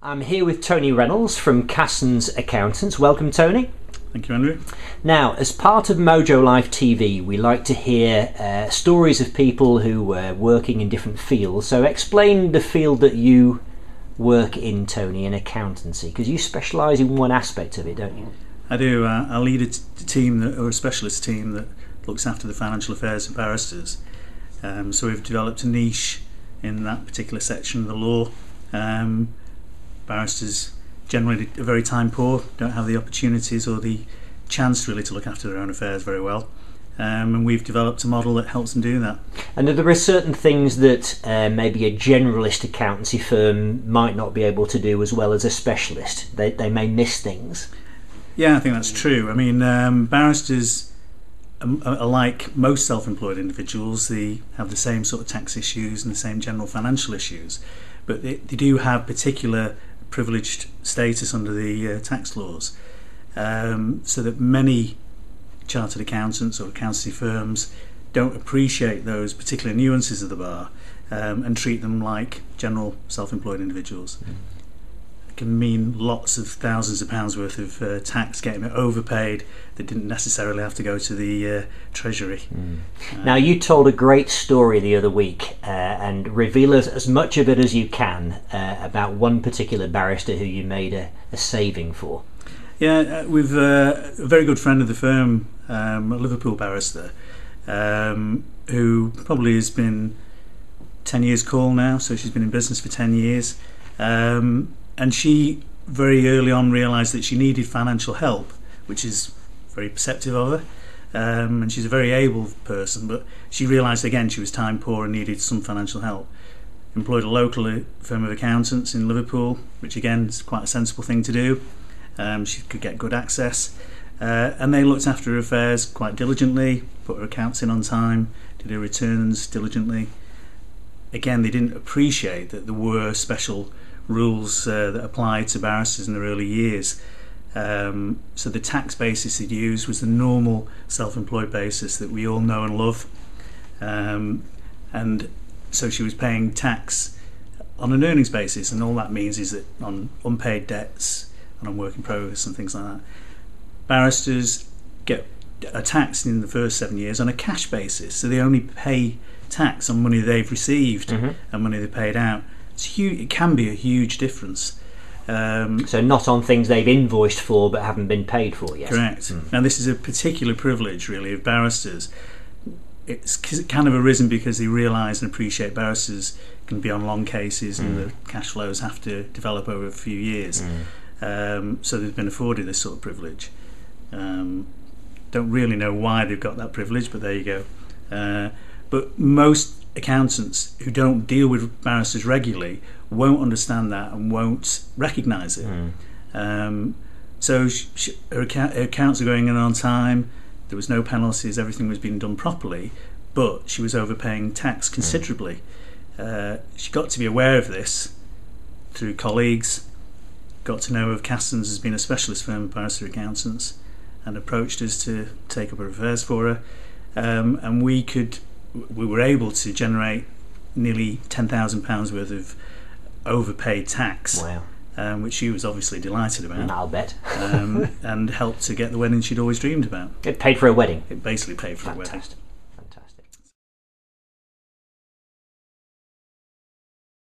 I'm here with Tony Reynolds from Cassons Accountants. Welcome, Tony. Thank you, Andrew. Now, as part of Mojo Life TV, we like to hear stories of people who were working in different fields. So explain the field that you work in, Tony, in accountancy, because you specialise in one aspect of it, don't you? I do. I lead a team, or a specialist team, that looks after the financial affairs of barristers. So we've developed a niche in that particular section of the law. Barristers generally are very time poor, don't have the opportunities or the chance really to look after their own affairs very well, and we've developed a model that helps them do that. And there are certain things that maybe a generalist accountancy firm might not be able to do as well as a specialist. They may miss things. Yeah, I think that's true. I mean, barristers are like most self-employed individuals. They have the same sort of tax issues and the same general financial issues, but they do have particular privileged status under the tax laws, so that many chartered accountants or accountancy firms don't appreciate those particular nuances of the bar, and treat them like general self-employed individuals. It can mean lots of thousands of pounds worth of tax getting overpaid that didn't necessarily have to go to the Treasury. Now, you told a great story the other week, and reveal as much of it as you can about one particular barrister who you made a saving for. Yeah, we've a very good friend of the firm, a Liverpool barrister, who probably has been 10 years call now, so she's been in business for 10 years. And she very early on realised that she needed financial help, which is very perceptive of her, and she's a very able person, but she realised again she was time poor and needed some financial help. Employed a local firm of accountants in Liverpool, which again is quite a sensible thing to do. She could get good access, and they looked after her affairs quite diligently, put her accounts in on time, did her returns diligently. Again, they didn't appreciate that there were special rules that applied to barristers in their early years. So the tax basis they'd used was the normal self-employed basis that we all know and love, and so she was paying tax on an earnings basis, and all that means is that on unpaid debts and on work in progress and things like that, barristers are taxed in the first 7 years on a cash basis, so they only pay tax on money they've received and money they paid out. It's huge. It can be a huge difference. So not on things they've invoiced for but haven't been paid for yet. Correct. Now this is a particular privilege really of barristers. It's kind of arisen because they realise and appreciate barristers can be on long cases and the cash flows have to develop over a few years. So they've been afforded this sort of privilege. Don't really know why they've got that privilege, but there you go. But most accountants who don't deal with barristers regularly won't understand that and won't recognise it. So her accounts are going in on time, there was no penalties, everything was being done properly, but she was overpaying tax considerably. She got to be aware of this through colleagues, got to know of Cassons as being a specialist firm of barrister accountants, and approached us to take up her affairs for her, and we were able to generate nearly £10,000 worth of overpaid tax. Wow. Which she was obviously delighted about. I'll bet. And helped to get the wedding she'd always dreamed about. It paid for a wedding. It basically paid for a wedding. Fantastic.